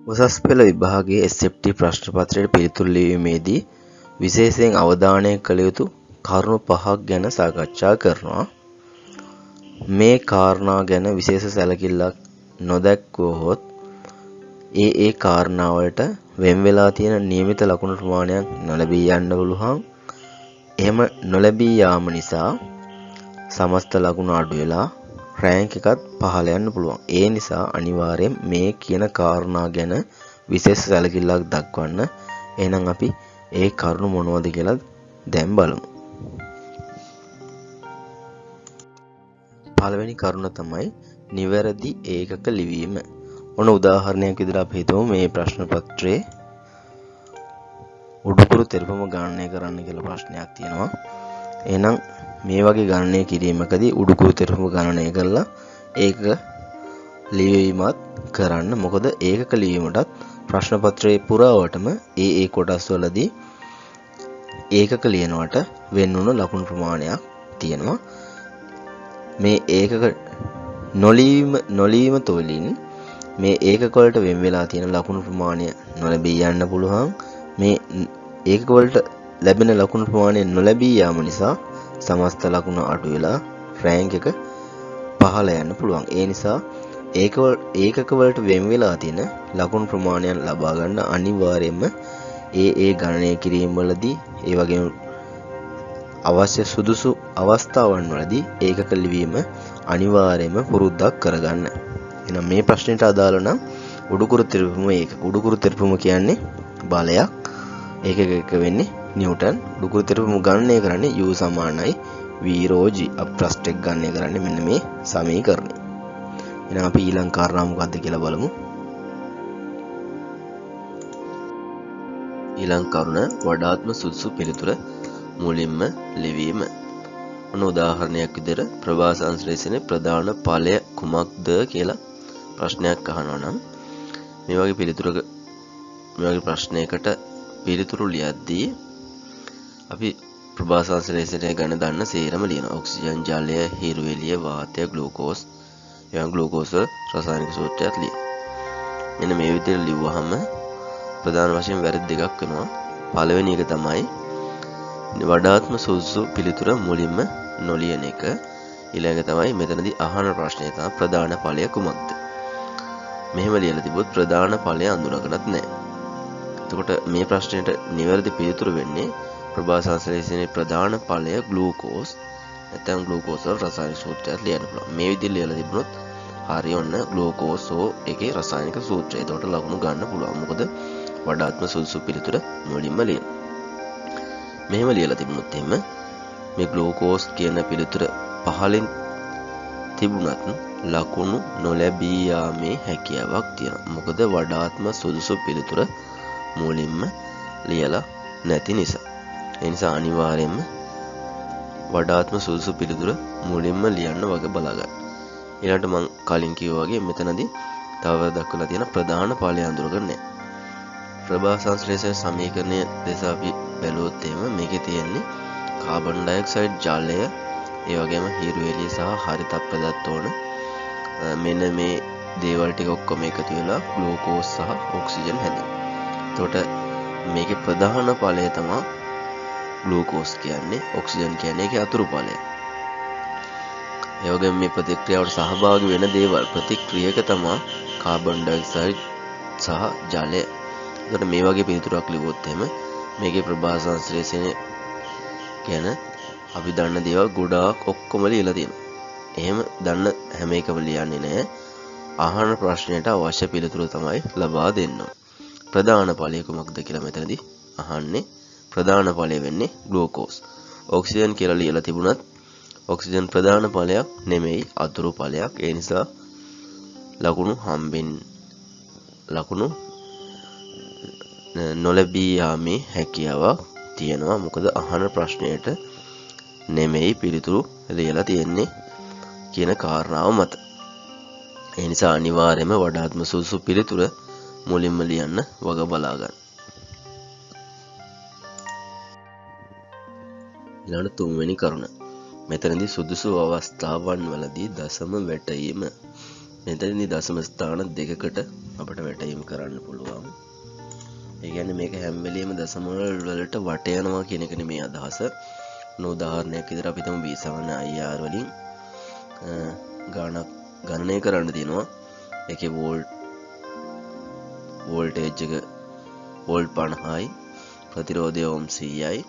උසස් පෙළ විභාගයේ SFT ප්‍රශ්න පත්‍රයට පිළිතුරු ලිවීමේදී විශේෂයෙන් අවධානය කළ යුතු කරුණු 5ක් ගැන සාකච්ඡා කරනවා. මේ කාරණා ගැන විශේෂ සැලකිල්ලක් නොදැක්වුවහොත් ඒ කාරණාවලට වෙන් වෙලා තියෙන නියමිත ලකුණු ප්‍රමාණයක් නොලැබී යන්න පුළුවන්. එහෙම නොලැබී යාම නිසා සමස්ත ලකුණු අඩු වෙලා රෑන්ක් එකත් පහළ යන්න පුළුවන්. ඒ නිසා අනිවාර්යෙන් මේ කියන කාරණා ගැන විශේෂ සැලකිල්ලක් දක්වන්න. එහෙනම් අපි ඒ කරුණු මොනවද කියලා දැන් බලමු. පළවෙනි කරුණ තමයි නිවැරදි ඒකක ලිවීම. ඔන්න උදාහරණයක් විදිහට අපි හිතමු මේ ප්‍රශ්න පත්‍රයේ උඩුකුරු තෙරපම ගණනය කරන්න කියලා ප්‍රශ්නයක් තියෙනවා. එහෙනම් මේ වගේ ගණනය කිරීමකදී උඩුකුරු තෙරපම ගණනය කරලා ඒක ලිවීමත් කරන්න. මොකද ඒකක ලිවීමටත් ප්‍රශ්න පත්‍රයේ පුරාවටම ඒ කොටස් වලදී ඒකක ලියනවට වෙන වුණු ලකුණු ප්‍රමාණයක් තියෙනවා. මේ ඒකක නොලීම තුළින් මේ ඒකක වලට වෙන් වෙලා තියෙන ලකුණු ප්‍රමාණය නොලැබී යන්න පුළුවන්. මේ ඒකක වලට ලැබෙන ලකුණු ප්‍රමාණය නොලැබී යාම නිසා සමස්ත ලකුණු අඩු වෙලා රෑන්ක් එක පහළ යන්න පුළුවන්. ඒ නිසා ඒකක වලට වෙන් වෙලා තියෙන ලකුණු ප්‍රමාණයන් ලබා ගන්න අනිවාර්යයෙන්ම ඒ ගණනය කිරීම වලදී ඒ වගේම අවශ්‍ය සුදුසු අවස්ථාවන් වලදී ඒකක ලිවීම අනිවාර්යයෙන්ම පුරුද්දක් කරගන්න. එහෙනම් මේ ප්‍රශ්නෙට අදාළ නම් උඩුකුරු තිරපුම කියන්නේ බලයක්. ඒකක වෙන්නේ නිව්ටන්. උඩුකුරු තිරපුම ගණනය කරන්නේ U සමානයි V rho G. අප්‍රස්ථ එක ගණනය කරන්නේ මෙන්න මේ සමීකරණය. එහෙනම් අපි ඊළඟ කාරණා මොකක්ද කියලා බලමු. ඊළඟ කරුණ වඩාත්ම සුදුසු පිළිතුර මුලින්ම ලිවීම. ඔන්න උදාහරණයක් විදිහට ප්‍රභා සංශ්ලේෂණයේ ප්‍රධාන ඵලය කුමක්ද කියලා ප්‍රශ්නයක් අහනවා නම් මේ වගේ ප්‍රශ්නයකට පිළිතුරු ලියද්දී අපි ප්‍රභා සංශ්ලේෂණය ගැන දන්න සේරම ලියනවා. ඔක්සිජන්, ජලය, හිරු එළිය, වාතය, ග්ලූකෝස්, එවන් ග්ලූකෝස් වල රසායනික සූත්‍රයක් ලියනවා. මෙන්න මේ විදිහට ලිව්වහම ප්‍රධාන වශයෙන් වැරදි දෙකක් වෙනවා. පළවෙනි එක තමයි වඩාත්ම සුදුසු පිළිතුර මුලින්ම නොලියන එක. ඊළඟ තමයි මෙතනදී අහන ප්‍රශ්නය තමයි ප්‍රධාන ඵලය කුමක්ද? මෙහෙම ලියලා තිබුත් ප්‍රධාන ඵලය අඳුනගන්නත් නැහැ. එතකොට මේ ප්‍රශ්නෙට නිවැරදි පිළිතුර වෙන්නේ ප්‍රභා සංශ්ලේෂණයේ ප්‍රධාන ඵලය ග්ලූකෝස්. නැත්නම් ග්ලූකෝස් වල රසායනික සූත්‍රයක් ලියන්න පුළුවන්. මේ විදිහට ලියලා තිබුණොත් හරිය ඔන්න ග්ලූකෝසෝ එකේ රසායනික සූත්‍රය. එතකොට ලකුණු ගන්න පුළුවන්. මොකද වඩාත්ම සුදුසු පිළිතුර මුලින්ම ලියන. මෙහෙම ලියලා තිබුණොත් එහෙම මේ ග්ලූකෝස් කියන පිළිතුර පහලින් තිබුණත් ලකුණු නොලැබී යාමේ හැකියාවක් තියෙනවා. මොකද වඩාත්ම සුදුසු පිළිතුර මුලින්ම ලියලා නැති නිසා. ඒ නිසා අනිවාර්යයෙන්ම වඩාත්ම සුදුසු පිළිතුර මුලින්ම ලියන්න වග බලා ගන්න. ඊළඟට මම කලින් කිව්වා වගේ මෙතනදී තව දක්වලා තියෙන ප්‍රධාන ඵලය අඳුරගන්න නැහැ. ප්‍රභා සංශ්ලේෂණ සමීකරණය දෙස අපි බැලුවොත් එහෙම මේකේ තියෙන්නේ කාබන් ඩයොක්සයිඩ්, ජලය, ඒ වගේම හිරු එළිය සහ හරිත ප්‍රදත්ත ඕන මෙන්න මේ දේවල් ටික ඔක්කොම එකතු වෙලා ග්ලූකෝස් සහ ඔක්සිජන් හැදෙනවා. එතකොට මේකේ ප්‍රධාන ඵලය තමයි ග්ලූකෝස් කියන්නේ. ඔක්සිජන් කියන්නේ ඒකේ අතුරු ඵලය. ඒ වගේම මේ ප්‍රතික්‍රියාවට සහභාගී වෙන දේවල් ප්‍රතික්‍රියක තමයි කාබන් ඩයොක්සයිඩ් සහ ජලය. එතකොට මේ වගේ පිළිතුරක් ලිව්වොත් එහෙම මේකේ ප්‍රභා සංශ්ලේෂණය ගැන අපි දන්න දේවල් ගොඩාක් ඔක්කොම ලියලා තියෙනවා. එහෙම දන්න හැම එකම ලියන්නේ නැහැ. අහන ප්‍රශ්නයට අවශ්‍ය පිළිතුර තමයි ලබා දෙන්න. ප්‍රධාන ඵලය කුමක්ද කියලා මෙතනදී අහන්නේ. ප්‍රධාන ඵලය වෙන්නේ ග්ලූකෝස්. ඔක්සිජන් කියලා ලියලා තිබුණත් ඔක්සිජන් ප්‍රධාන ඵලයක් නෙමෙයි, අතුරු ඵලයක්. ඒ නිසා ලකුණු නොලැබී යාමේ හැකියාවක් තියෙනවා. මොකද අහන ප්‍රශ්නයට නෙමෙයි පිළිතුරු ලියලා තියෙන්නේ කියන කාරණාව මත. ඒ නිසා අනිවාර්යයෙන්ම වඩාත්ම සුදුසු පිළිතුර මුලින්ම ලියන්න වග බලා ගන්න. ඊළඟ තුන්වෙනි කරුණ. මෙතනදී සුදුසු අවස්ථාවන් වලදී දශම වැටීම. මෙතනදී දශම ස්ථාන දෙකකට අපිට වැටීම් කරන්න පුළුවන්. ඒ කියන්නේ මේක හැම වෙලෙම දශම වලට වට යනවා කියන එක නෙමේ අදහස. උදාහරණයක් විදිහට අපි තමු B7 IR වලින් ගානක් ගණනය කරන්න තියෙනවා. ඒකේ වෝල්ටේජ් එක වෝල්ට් 50යි ප්‍රතිරෝධය ඕම් 100යි.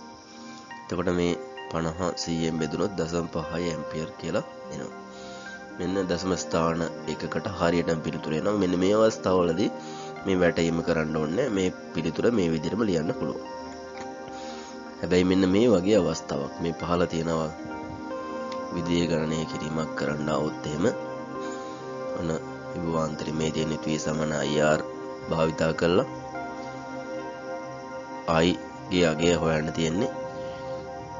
එතකොට මේ 50 100ෙන් බෙදුනොත් 0.5 ඇම්පියර් කියලා එනවා. මෙන්න දශම ස්ථාන එකකට හරියටම පිළිතුර එනවා. මෙන්න මේ අවස්ථාවවලදී මේ වැටීම කරන්න ඕනේ. මේ පිළිතුර මේ විදිහටම ලියන්න පුළුවන්. හැබැයි මෙන්න මේ වගේ අවස්ථාවක් මේ පහළ තියෙනවා විදියේ ගණනය කිරීමක් කරන්න આવොත් එහෙම ඔන්න විභවාන්තරي මේ තියෙන V සමාන IR භාවිතා කරලා I ගේ අගය හොයන්න තියෙන්නේ.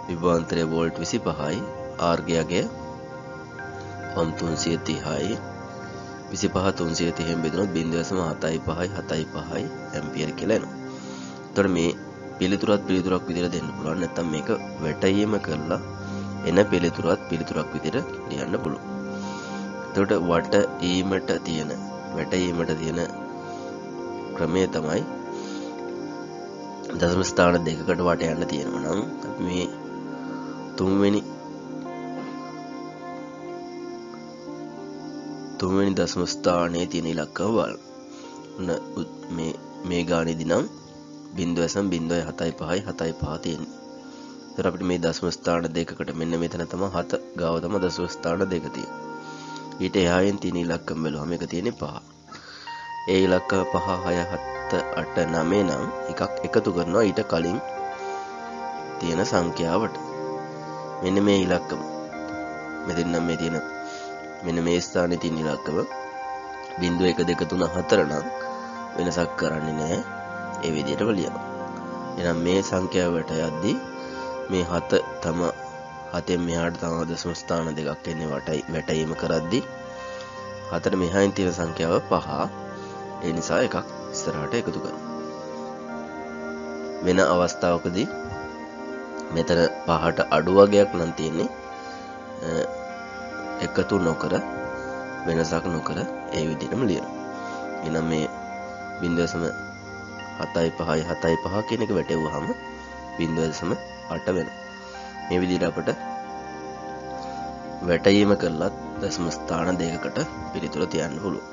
විභවාන්තරයේ වෝල්ට් 25යි R ගේ අගය ohm 330යි 25 330ෙන් බෙදුනොත් 0.75 ඇම්පියර් කියලා එනවා. එතකොට මේ පිළිතුරක් විදිහට දෙන්න පුළුවන්. නැත්නම් මේක වැටීම කරලා එන පිළිතුරක් විදිහට ලියන්න පුළුවන්. එතකොට වැටීමට තියෙන ක්‍රමය තමයි දශම ස්ථාන දෙකකට වට යන්න තියෙනවා නම් අපි මේ තුන්වෙනි දශම ස්ථානයේ තියෙන ඉලක්කම බලන්න. මේ ගානේදී නම් 0.075 තියෙන්නේ. ඒතර අපිට මේ දශම ස්ථාන දෙකකට මෙන්න මෙතන තමයි 7 ගාව තමයි දශම ස්ථාන දෙක තියෙන්නේ. ඊට එහායෙන් තියෙන ඉලක්කම් බැලුවම මේක තියෙන්නේ 5. ඒ ඉලක්ක 5 6 7 8 9 නම් එකක් එකතු කරනවා ඊට කලින් තියෙන සංඛ්‍යාවට. මෙන්න මේ ඉලක්කම මෙතන නම් මේ තියෙන මෙන්න මේ ස්ථානයේ තියෙන ඉලක්කම 0 1 2 3 4 නම් වෙනසක් කරන්නේ නැහැ. ඒ විදිහටම ලියනවා. එහෙනම් මේ සංඛ්‍යාවට යද්දී මේ 7 තම 7න් මෙහාට තම දශම ස්ථාන දෙකක් එන්නේ වැටීම කරද්දී 4ට මෙහායින් තියෙන සංඛ්‍යාව 5. ඒ නිසා එකක් ඉස්සරහට එකතු කරනවා. වෙන අවස්ථාවකදී මෙතන 5ට අඩු වගයක් නම් තියෙන්නේ එකතු නොකර වෙනසක් නොකර ඒ විදිහටම ලියනවා. එහෙනම් මේ 0.75 කියන එක වැටෙවුවාම 0.8 වෙනවා. මේ විදිහට අපිට වැටීම කළත් දශම ස්ථාන දෙකකට පිළිතුර තියන්න පුළුවන්.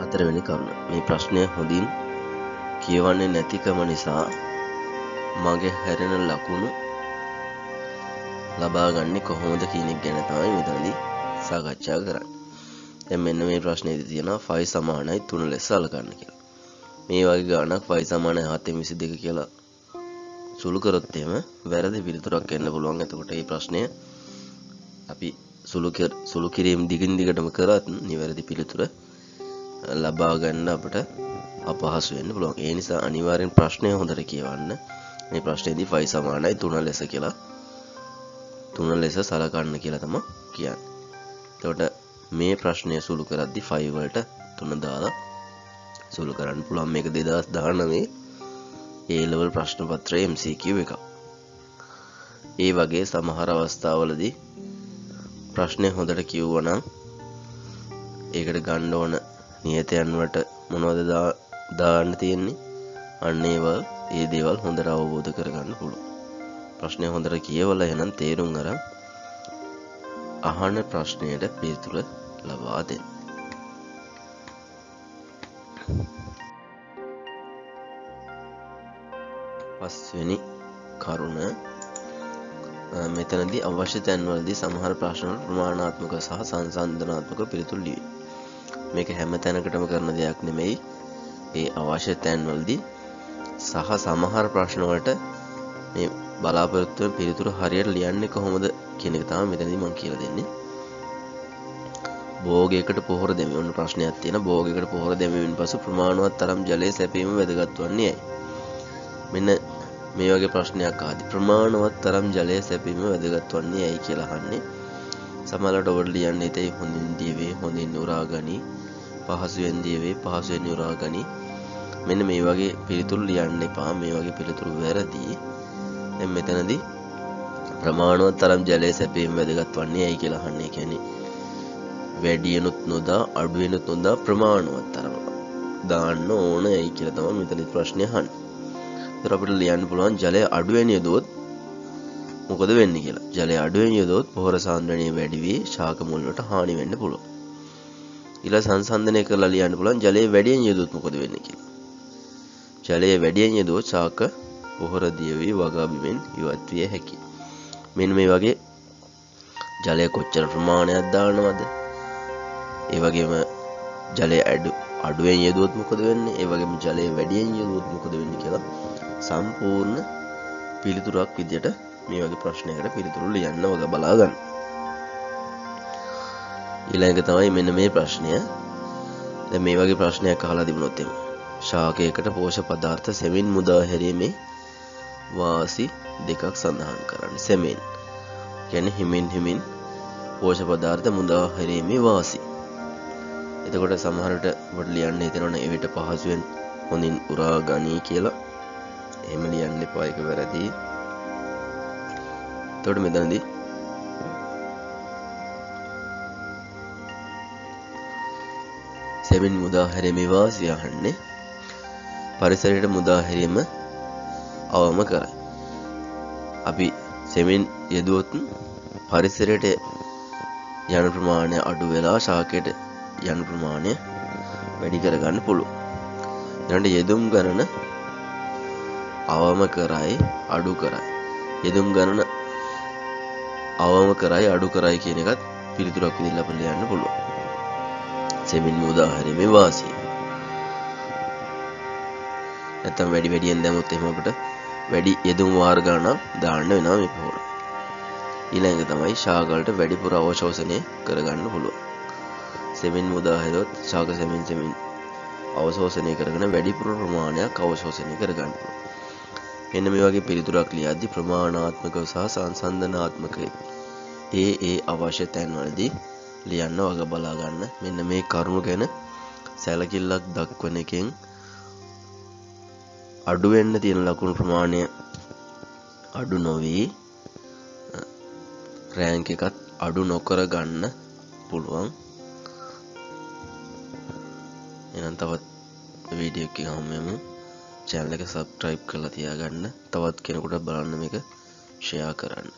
හතරවෙනි කරුණ. මේ ප්‍රශ්නය හොඳින් කියවන්නේ නැතිකම නිසා මගේ හැරෙන ලකුණු ලබා ගන්නේ කොහොමද කියන එක ගැන තමයි මෙතනදී සාකච්ඡා කරන්නේ. දැන් මෙන්න මේ ප්‍රශ්නේදී තියෙනවා 5 සමානයි 3 ලෙස සලකන්න කියලා. මේ වගේ ගානක් 5 සමානයි 722 කියලා සුළු කරොත් එහෙම වැරදි පිළිතුරක් එන්න පුළුවන්. එතකොට මේ ප්‍රශ්නය අපි සුළු කිරීම දිගින් දිගටම කරත් නිවැරදි පිළිතුර ලබා ගන්න අපිට අපහසු වෙන්න පුළුවන්. ඒ නිසා අනිවාර්යෙන් ප්‍රශ්නය හොඳට කියවන්න. මේ ප්‍රශ්නේදී 5 සමානයි 3 ලෙස කියලා 3 ලෙස සලකන්න කියලා තමයි කියන්නේ. එතකොට මේ ප්‍රශ්නය සුළු කරද්දී 5 වලට 3 දාලා සුළු කරන්න පුළුවන්. මේක 2019 A level ප්‍රශ්න පත්‍රයේ MCQ එකක්. ඒ වගේ සමහර අවස්ථාවලදී ප්‍රශ්නය හොඳට කියවුවා නම් ඒකට ගන්න ඕන නියතයන් වලට මොනවද දාන්න තියෙන්නේ? අන්න ඒ දේවල් හොඳට අවබෝධ කරගන්න පුළුවන්. ප්‍රශ්නය හොඳට කියවලා එහෙනම් තේරුම් අරන් අහන ප්‍රශ්නයට පිළිතුර ලබා දෙන්න. පස්වෙනි කරුණ මෙතනදී අවශ්‍ය තැන්වලදී සමහර ප්‍රශ්න වල ප්‍රමාණාත්මක සහ සංසන්දනාත්මක පිළිතුරු ලියන්න. මේක හැම තැනකටම කරන දෙයක් නෙමෙයි. ඒ අවශ්‍ය තැන්වලදී සහ සමහර ප්‍රශ්න වලට මේ බලාපොරොත්තු වෙන පිළිතුරු හරියට ලියන්නේ කොහොමද කියන එක තමයි මෙතනදී මම කියලා දෙන්නේ. භෝගයකට පොහොර දෙමින් ඔන්න ප්‍රශ්නයක් තියෙනවා. භෝගයකට පොහොර දෙමින් පසු ප්‍රමාණවත් තරම් ජලය සැපීම වැදගත් වන්නේ ඇයි? මෙන්න මේ වගේ ප්‍රශ්නයක් ආදී ප්‍රමාණවත් තරම් ජලය සැපීම වැදගත් වන්නේ ඇයි කියලා අහන්නේ. සමහරවිට ඔබට ලියන්න හිතේ හොඳින් දිවේ හොඳින් උරා ගනි, පහසුවෙන් දිවේ පහසුවෙන් උරා ගනි. මෙන්න මේ වගේ පිළිතුරු ලියන්න එපා. මේ වගේ පිළිතුරු වැරදි. දැන් මෙතනදී ප්‍රමාණවත් තරම් ජලය සැපීම වැදගත් වන්නේ ඇයි කියලා අහන්නේ. ඒ කියන්නේ වැඩියනොත් නොදා අඩුවෙනොත් නොදා ප්‍රමාණවත් තරම දාන්න ඕන ඇයි කියලා තමයි මෙතනදී ප්‍රශ්නේ අහන්නේ. ඒතර අපිට ලියන්න පුළුවන් ජලය අඩුවෙන් යදොත් මොකද වෙන්නේ කියලා. ජලය අඩුවෙන් යදොත් පොහොර සාන්ද්‍රණය වැඩි වී ශාක මුල් වලට හානි වෙන්න පුළුවන්. ඊළඟ සංසන්දනය කරලා ලියන්න පුළුවන් ජලය වැඩියෙන් යදොත් මොකද වෙන්නේ කියලා. ජලය වැඩියෙන් යදොත් ශාක පොහොර දිය වී වගා බිමෙන් ඉවත් විය හැකියි. මෙන්න මේ වගේ ජලය කොච්චර ප්‍රමාණයක් දානවද? ඒ වගේම ජලය අඩුවෙන් යදුවොත් මොකද වෙන්නේ? ඒ වගේම ජලය වැඩියෙන් යදුවොත් මොකද වෙන්නේ කියලා සම්පූර්ණ පිළිතුරක් විදියට මේ වගේ ප්‍රශ්නයකට පිළිතුරු ලියන්න වග බලා ගන්න. ඊළඟ තමයි මෙන්න මේ ප්‍රශ්නය. දැන් මේ වගේ ප්‍රශ්නයක් අහලා තිබුණොත් එimhe ශාකයකට පෝෂක පදාර්ථ සෙමින් මුදා හැරීමේ වාසි දෙකක් සඳහන් කරන්න. සෙමින් කියන්නේ හිමින් පෝෂක පදාර්ථ මුදා හැරීමේ වාසි. එතකොට සමහරට ඔබට ලියන්න හිතෙනවනේ එවිට පහසුවෙන් හොඳින් උරා ගනී කියලා. එහෙම ලියන්න එපා, ඒක වැරදි. එතකොට මෙතනදී සෙමින් මුදා හැරීමේ වාසිය අහන්නේ පරිසරයට මුදා හැරීම අවම කරයි. අපි සෙමින් යෙදුවොත් පරිසරයට යන ප්‍රමාණය අඩු වෙලා ශාකයට යන ප්‍රමාණය වැඩි කරගන්න පුළුවන්. ඊළඟට යෙදුම් ගණන අවම කරයි අඩු කරයි. යෙදුම් ගණන අවම කරයි අඩු කරයි කියන එකත් පිළිතුරක් විදිහට අපිට ලියන්න පුළුවන්. සෙමින් මුදා හැරීමේ වාසිය. නැත්තම් වැඩියෙන් දැමුවොත් එහෙම අපිට වැඩි යෙදුම් වාර ගණනක් දාන්න වෙනවා මේ පොහොර. ඊළඟ තමයි ශාක වලට වැඩිපුර අවශෝෂණය කරගන්න පුළුවන්. සෙමින් මුදා හැරුවොත් ශාක සෙමින් අවශෝෂණය කරගෙන වැඩිපුර ප්‍රමාණයක් අවශෝෂණය කරගන්න පුළුවන්. මෙන්න මේ වගේ පිළිතුරක් ලියද්දී ප්‍රමාණාත්මකව සහ සංසන්දනාත්මකව ඒ අවශ්‍ය තැන්වලදී ලියන්න වග බලා ගන්න. මෙන්න මේ කරුණු ගැන සැලකිල්ලක් දක්වන එකෙන් අඩු වෙන්න තියෙන ලකුණු ප්‍රමාණය අඩු නොවි රෑන්ක් එකත් අඩු නොකර ගන්න පුළුවන්. එහෙනම් තවත් වීඩියෝ එකක් ගමු. channel එක subscribe කරලා තියාගන්න. තවත් කෙනෙකුට බලන්න මේක share කරන්න.